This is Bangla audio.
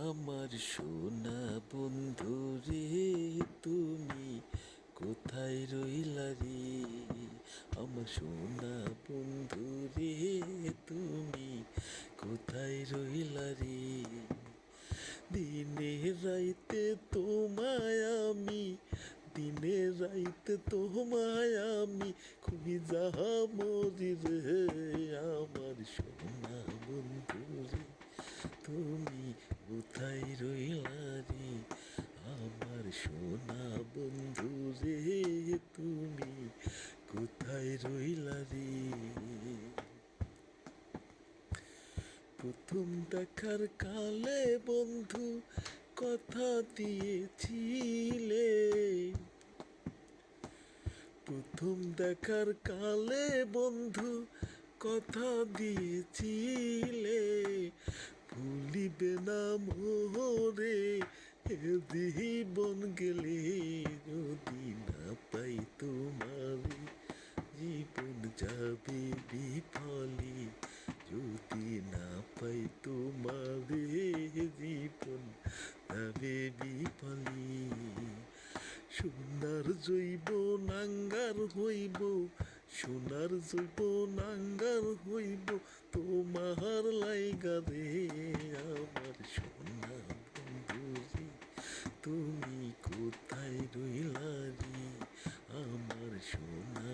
আমার সোনা বন্ধু রে, তুমি কোথায় রইলা রে? আমার সোনা বন্ধু রে, তুমি কোথায় রইলা রে? দিনে রাইতে তোমায় আমি, দিনে রাইতে তোমায় আমি খুঁজা মরি রে। আমার সোনা বন্ধু রে, তুমি কোথায় রইলা রে? আমার সোনা বন্ধু রে, তুমি কোথায় রইলা রে? প্রথম দেখার কালে বন্ধু কথা দিয়েছিলে, প্রথম দেখার কালে বন্ধু কথা দিয়েছিলে, ভুলিবে না মোরে এ জীবন গেলে, যদি না পাই তোমারে জীবন যাবে বিফলে, যদি না পাই তোমারে জীবন যাবে বিফলে। সোনার জৈব নাঙ্গার হইব, সোনার জৈব নাঙ্গার হইব তোমার লাইগা রে। আমার সোনা বন্ধু রে, তুমি কোথায় রইলা রে? আমার সোনা